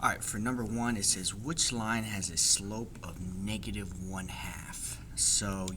Alright, for number 1, it says which line has a slope of -1/2? So,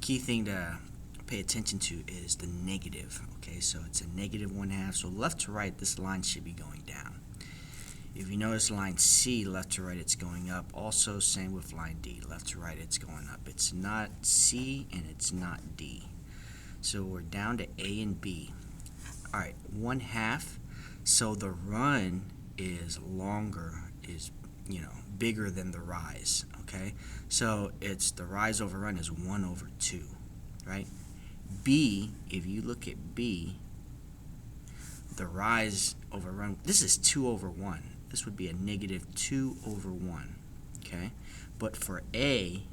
key thing to pay attention to is the negative. Okay, so it's a -1/2. So left to right, this line should be going down. If you notice line C, left to right, it's going up. Also, same with line D, left to right, it's going up. It's not C and it's not D. So we're down to A and B. Alright, 1/2. So the run is longer, is bigger than the rise. Okay, so it's the rise over run is 1/2, right? B, if you look at B, the rise over run, this is 2/1. This would be a -2/1. Okay, but for A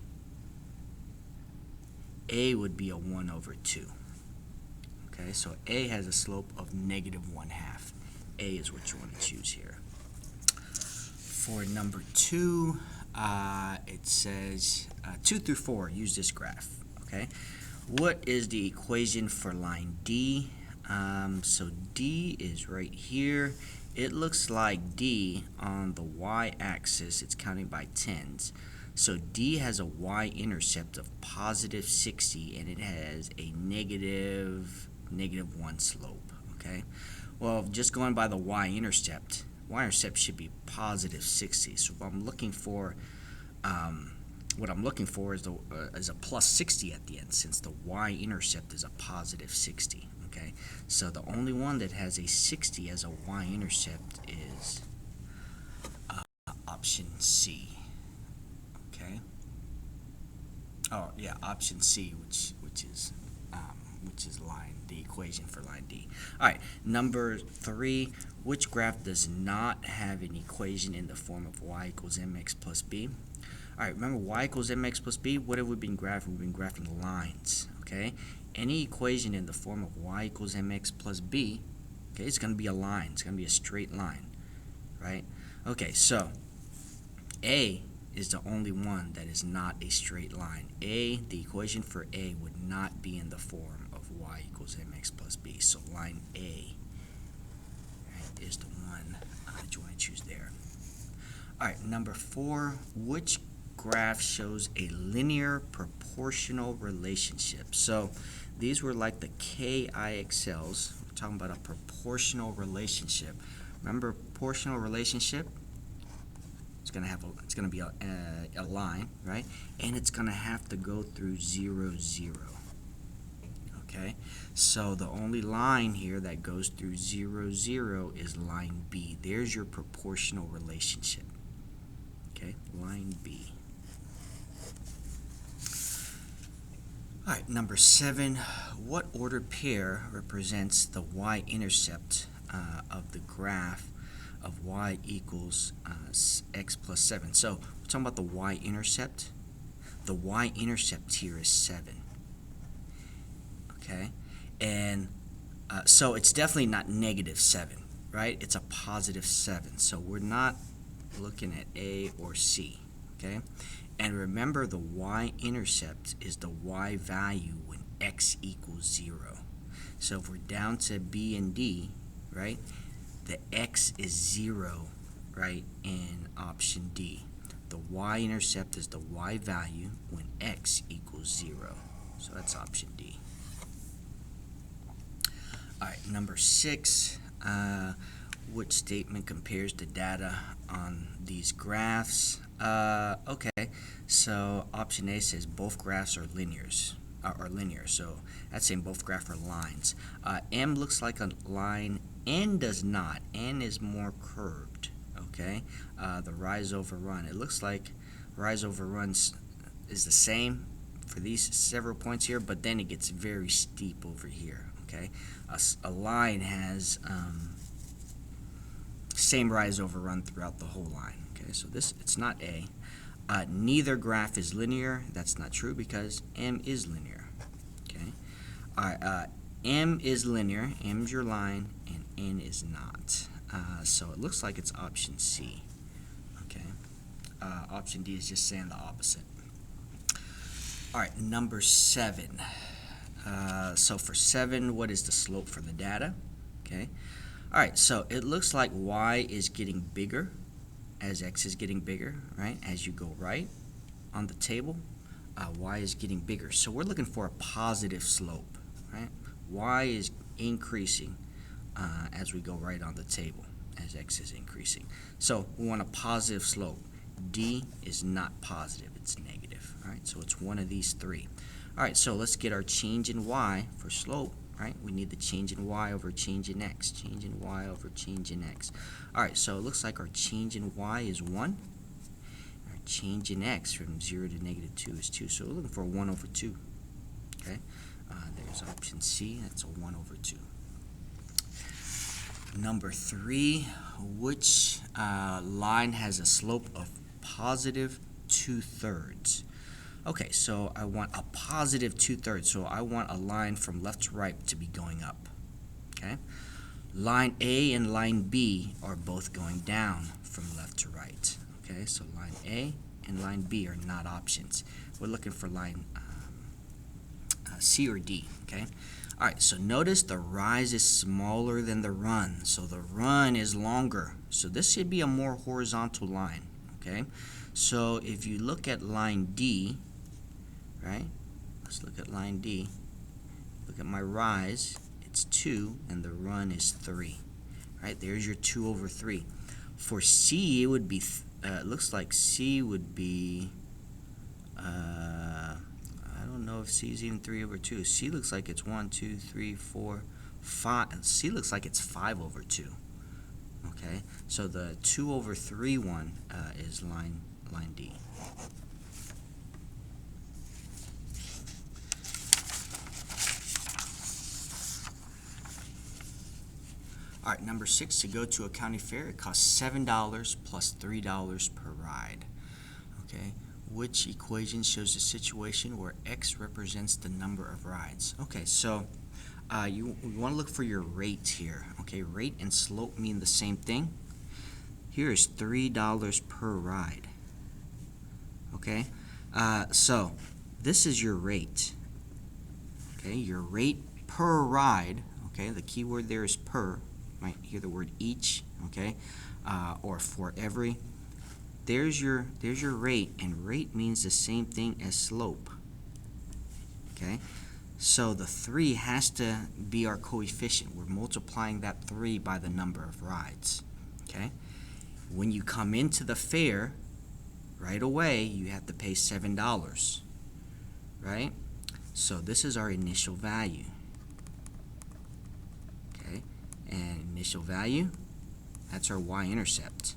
would be a 1/2. Okay, so A has a slope of -1/2. A is what you want to choose here. For number 2, it says 2 through 4, use this graph. Okay, what is the equation for line D? So D is right here. It looks like D on the y-axis, it's counting by tens. So D has a y-intercept of +60, and it has a -1 slope. Okay, well, just going by the y-intercept should be +60. So what I'm looking for is a +60 at the end, since the y-intercept is a +60. Okay, so the only one that has a 60 as a y-intercept is option C. Okay. Oh yeah, option C, which is the equation for line D. All right, number 3. Which graph does not have an equation in the form of y equals mx plus b? All right, remember y equals mx plus b. What have we been graphing? We've been graphing lines. Okay, any equation in the form of y equals mx plus b, okay, it's going to be a line. It's going to be a straight line, right? Okay, so A is the only one that is not a straight line. The equation for A would not be in the form of y equals mx plus b. So line A, right, is the one that you want to choose there. All right, number 4, which graph shows a linear proportional relationship? So these were like the KIXLs. We're talking about a proportional relationship. Remember proportional relationship? It's going to be a line, right? And it's going to have to go through 0, 0. Okay? So the only line here that goes through 0, 0 is line B. There's your proportional relationship. Okay? Line B. All right, number 7. What ordered pair represents the y-intercept of the graph of y equals x plus 7? So we're talking about the y-intercept. The y-intercept here is 7. Okay, and so it's definitely not -7, right? It's a +7. So we're not looking at A or C. Okay, and remember the y-intercept is the y value when x equals 0. So if we're down to B and D, right, the x is 0, right, in option D. The y-intercept is the y value when x equals 0. So that's option D. All right, number 6. Which statement compares the data on these graphs? Okay, so option A says both graphs are linear. So that's saying both graphs are lines. M looks like a line. N does not. N is more curved. Okay, the rise over run. It looks like rise over runs is the same for these several points here, but then it gets very steep over here. Okay, a line has same rise over run throughout the whole line. Okay, so it's not A. Neither graph is linear. That's not true because M is linear. Okay, all right. M is linear. M's your line, and N is not. So it looks like it's option C. Okay, option D is just saying the opposite. All right, number 7. So for 7, what is the slope for the data? Okay. All right, so it looks like y is getting bigger, as x is getting bigger, right? As you go right on the table, y is getting bigger. So we're looking for a positive slope, right? Y is increasing as we go right on the table, as x is increasing. So we want a positive slope. D is not positive, it's negative. All right, so it's one of these three. All right, so let's get our change in y for slope, right? We need the change in y over change in x. Change in y over change in x. All right, so it looks like our change in y is 1. Our change in x from 0 to negative 2 is 2. So we're looking for 1 over 2. Okay, there's option C. That's a 1 over 2. Number 3, which line has a slope of positive 2/3? Okay, so I want a positive 2/3, so I want a line from left to right to be going up. Okay, line A and line B are both going down from left to right. Okay, so line A and line B are not options. We're looking for line C or D. Okay. All right, so notice the rise is smaller than the run, so the run is longer. So this should be a more horizontal line, okay? So if you look at line D, right? Let's look at line D. Look at my rise, it's 2, and the run is 3. Right, there's your 2 over 3. For C, it would be, looks like C would be, I don't know if C is even 3 over 2. C looks like it's 1, 2, 3, 4, 5. C looks like it's 5 over 2. Okay, so the 2 over 3 one is line D. All right, number 6, to go to a county fair, it costs $7 plus $3 per ride. Okay, which equation shows a situation where x represents the number of rides? Okay, so you want to look for your rate here. Okay, rate and slope mean the same thing. Here is $3 per ride. Okay, so this is your rate. Okay, your rate per ride. Okay, the key word there is per. Might hear the word each. Okay, or for every. There's your rate, and rate means the same thing as slope. Okay, so the 3 has to be our coefficient. We're multiplying that 3 by the number of rides. Okay, when you come into the fair, right away you have to pay $7. Right, so this is our initial value. Okay, and initial value, that's our y-intercept.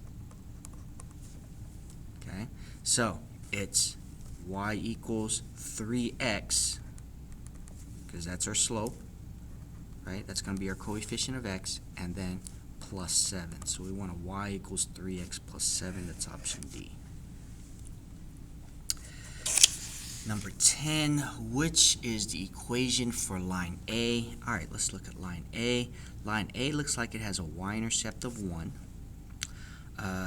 Okay, so it's y equals 3x, because that's our slope, right? That's going to be our coefficient of x, and then plus 7. So we want a y equals 3x plus 7. That's option D. Number 10, which is the equation for line A? All right, let's look at line A. Line A looks like it has a y-intercept of 1.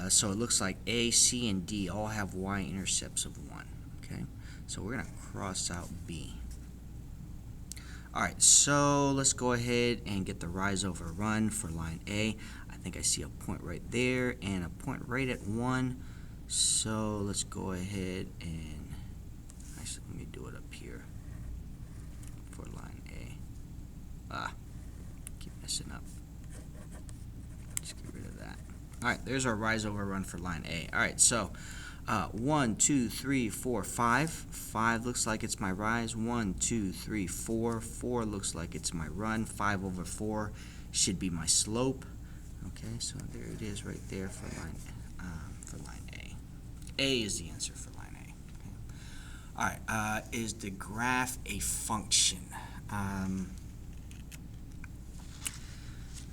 So it looks like A, C, and D all have y-intercepts of 1. Okay, so we're going to cross out B. All right, so let's go ahead and get the rise over run for line A. I think I see a point right there and a point right at 1. So let's go ahead and, actually, let me do it up here for line A. Keep messing up. Just get rid of that. All right, there's our rise over run for line A. All right, so 1, 2, 3, 4, 5. 5 looks like it's my rise. 1, 2, 3, 4. 4 looks like it's my run. 5 over 4 should be my slope. Okay, so there it is right there for line A. A is the answer for line A. Okay. All right, is the graph a function?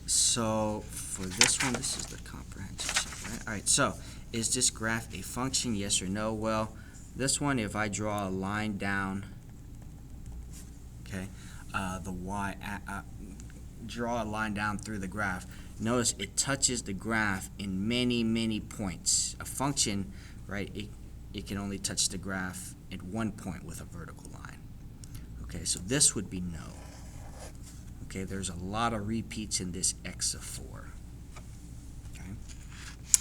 So for this one, this is the comprehension sheet, right? All right, so is this graph a function, yes or no? Well, this one, if I draw a line down, okay, draw a line down through the graph, notice it touches the graph in many, many points. A function, right, it can only touch the graph at one point with a vertical line. Okay, so this would be no. Okay, there's a lot of repeats in this x of 4. Okay.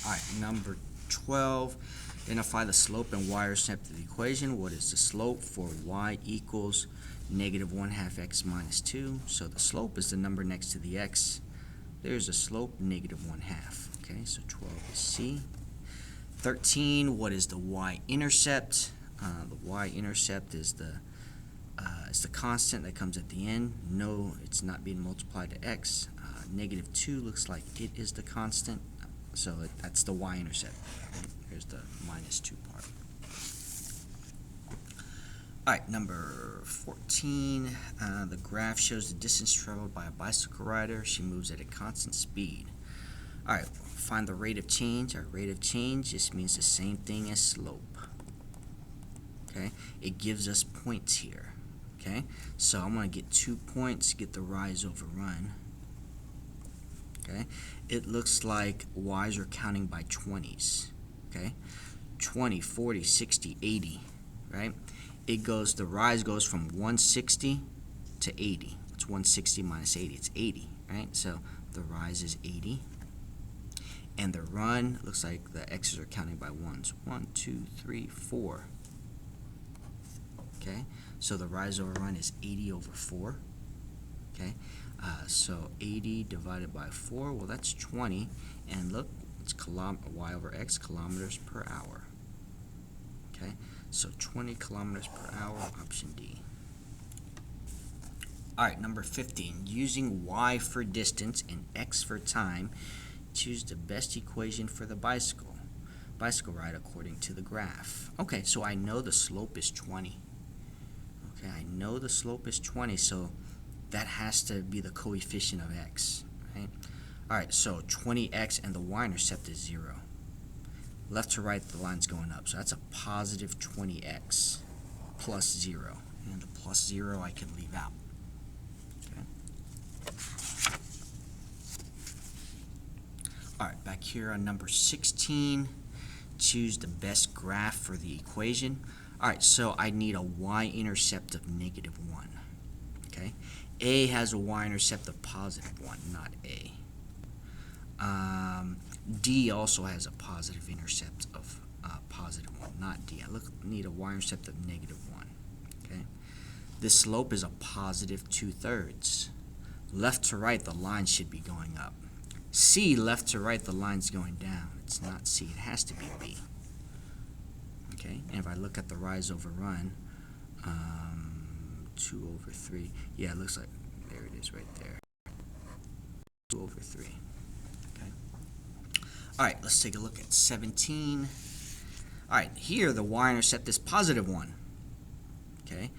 All right, number 12. Identify the slope and y-intercept of the equation. What is the slope for y equals negative 1/2 x minus 2? So the slope is the number next to the x. There's a slope, negative 1/2. Okay, so 12 is C. 13, what is the y-intercept? The y-intercept is the constant that comes at the end. No, it's not being multiplied to x. Negative 2 looks like it is the constant, so that's the y-intercept. Here's the minus 2 part. All right, number 14, the graph shows the distance traveled by a bicycle rider. She moves at a constant speed. All right, find the rate of change. Our rate of change just means the same thing as slope. Okay, it gives us points here. Okay, so I'm going to get 2 points, get the rise over run. Okay, it looks like y's are counting by 20s. Okay, 20, 40, 60, 80, right? The rise goes from 160 to 80. It's 160 minus 80, it's 80, right? So the rise is 80. And the run, looks like the x's are counting by ones. 1, 2, 3, 4. Okay, so the rise over run is 80 over 4. Okay, so 80 divided by 4, well, that's 20. And look, it's y over x, kilometers per hour. Okay, so 20 kilometers per hour, option D. All right, number 15. Using y for distance and x for time, choose the best equation for the bicycle ride according to the graph. Okay, so I know the slope is 20. Okay, I know the slope is 20, so that has to be the coefficient of x, right? All right, so 20x and the y-intercept is 0. Left to right, the line's going up, so that's a positive 20x plus 0. And the plus 0 I can leave out. Okay. All right, back here on number 16, choose the best graph for the equation. All right, so I need a y-intercept of negative 1. Okay, A has a y-intercept of positive 1, not A. D also has a positive intercept of positive 1, not D. I need a y-intercept of negative 1. Okay, the slope is a positive 2/3. Left to right, the line should be going up. C, left to right, the line's going down. It's not C, it has to be B. Okay, and if I look at the rise over run, 2 over 3, yeah, it looks like, there it is right there, 2 over 3. Okay. All right, let's take a look at 17. All right, here the y-intercept is positive 1. Okay,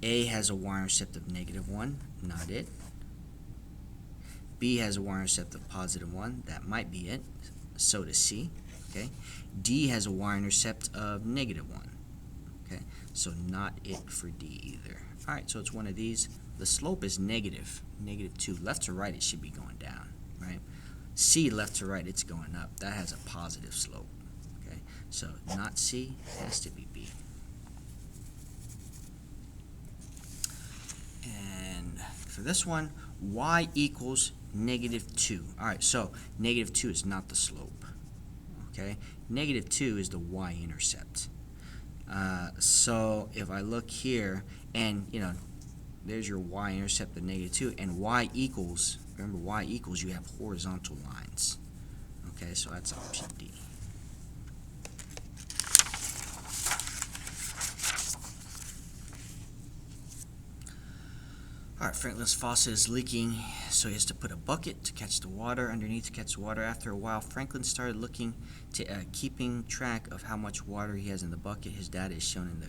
A has a y-intercept of negative 1, not it. B has a y-intercept of positive 1, that might be it. So does C. Okay, D has a y-intercept of negative 1. Okay, so not it for D either. All right, so it's one of these. The slope is negative 2. Left to right, it should be going down, right? C, left to right, it's going up. That has a positive slope. Okay, so not C, it has to be B. And for this one, y equals negative 2. All right, so negative 2 is not the slope. Okay, negative 2 is the y-intercept. So if I look here, and there's your y-intercept of negative 2, and y equals, remember y equals, you have horizontal lines. Okay, so that's option D. All right, Franklin's faucet is leaking, so he has to put a bucket to catch the water underneath to catch the water. After a while, Franklin started looking to keeping track of how much water he has in the bucket. His data is shown in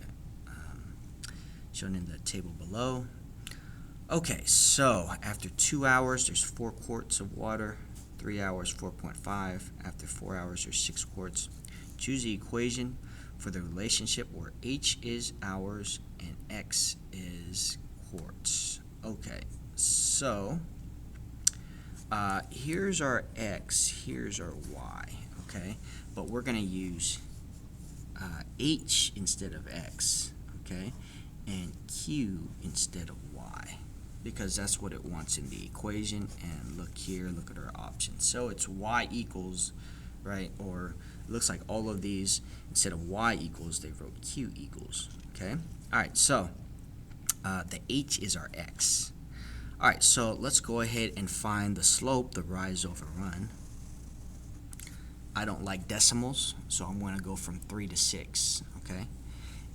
the table below. Okay, so after 2 hours, there's 4 quarts of water. 3 hours, 4.5. After 4 hours, there's 6 quarts. Choose the equation for the relationship where H is hours and X is quarts. Okay, so here's our X, here's our Y, okay? But we're going to use H instead of X, okay? And Q instead of Y, because that's what it wants in the equation. And look here, look at our options. So it's Y equals right? Or it looks like all of these, instead of y equals, they wrote q equals, okay? All right, so the h is our x. All right, so let's go ahead and find the slope, the rise over run. I don't like decimals, so I'm going to go from 3 to 6, okay?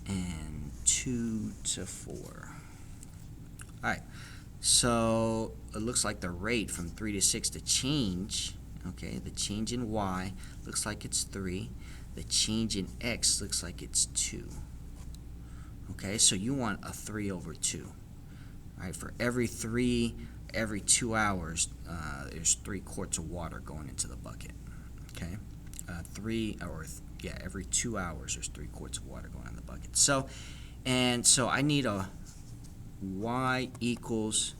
And 2 to 4. All right, so it looks like the rate from 3 to 6, the change, okay, the change in y looks like it's 3. The change in x looks like it's 2. Okay, so you want a 3 over 2. All right, for every 2 hours, there's 3 quarts of water going into the bucket. Okay, every 2 hours, there's 3 quarts of water going in the bucket. So I need a y equals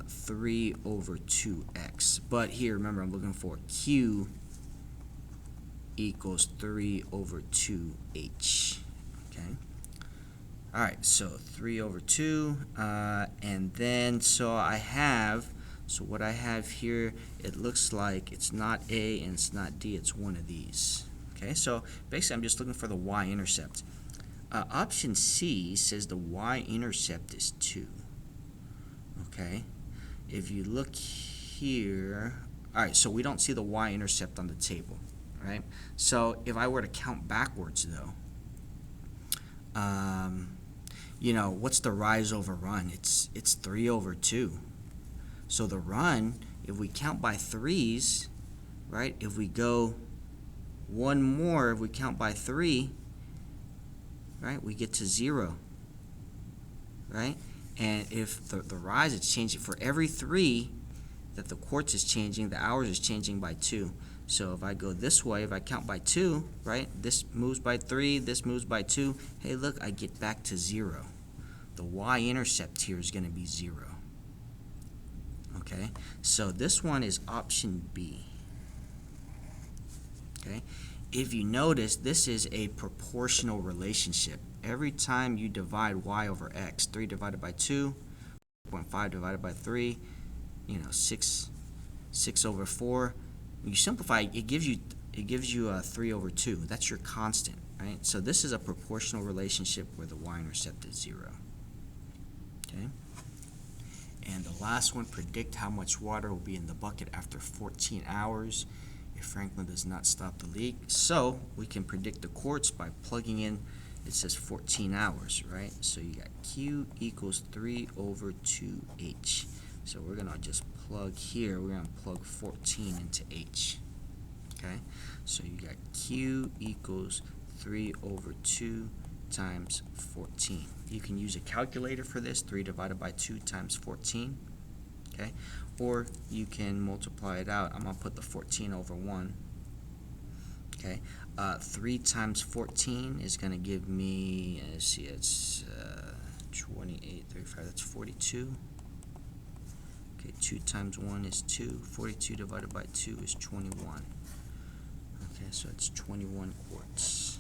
3 over 2x. But here, remember, I'm looking for q equals 3 over 2h. Okay. All right, so 3 over 2, and then so what I have here, it looks like it's not A and it's not D, it's one of these. Okay, so basically I'm just looking for the y-intercept. Option C says the y-intercept is 2. Okay, if you look here, all right, so we don't see the y-intercept on the table, right? So if I were to count backwards though, you know, what's the rise over run? It's 3 over 2. So the run, if we count by 3s, right, if we go one more, if we count by 3, right, we get to 0, right? And if the rise is changing, for every 3 that the quarts is changing, the hours is changing by 2. So if I go this way, if I count by 2, right, this moves by 3, this moves by 2, hey look, I get back to 0. The y-intercept here is going to be 0. Okay, so this one is option B. Okay, if you notice, this is a proportional relationship. Every time you divide y over x, 3 divided by 2, 0.5 divided by 3, you know, 6 over 4. When you simplify, it gives you a 3 over 2. That's your constant, right? So this is a proportional relationship where the y-intercept is 0. Okay. And the last one, predict how much water will be in the bucket after 14 hours if Franklin does not stop the leak. So we can predict the quarts by plugging in, it says 14 hours, right? So you got Q equals 3 over 2H. So we're going to just plug here, we're going to plug 14 into H. Okay, so you got Q equals 3 over 2 times 14. You can use a calculator for this, 3 divided by 2 times 14, okay? Or you can multiply it out. I'm going to put the 14 over 1, okay? 3 times 14 is going to give me, let's see, it's 28, 35, that's 42. Okay, 2 times 1 is 2. 42 divided by 2 is 21. Okay, so it's 21 quarts.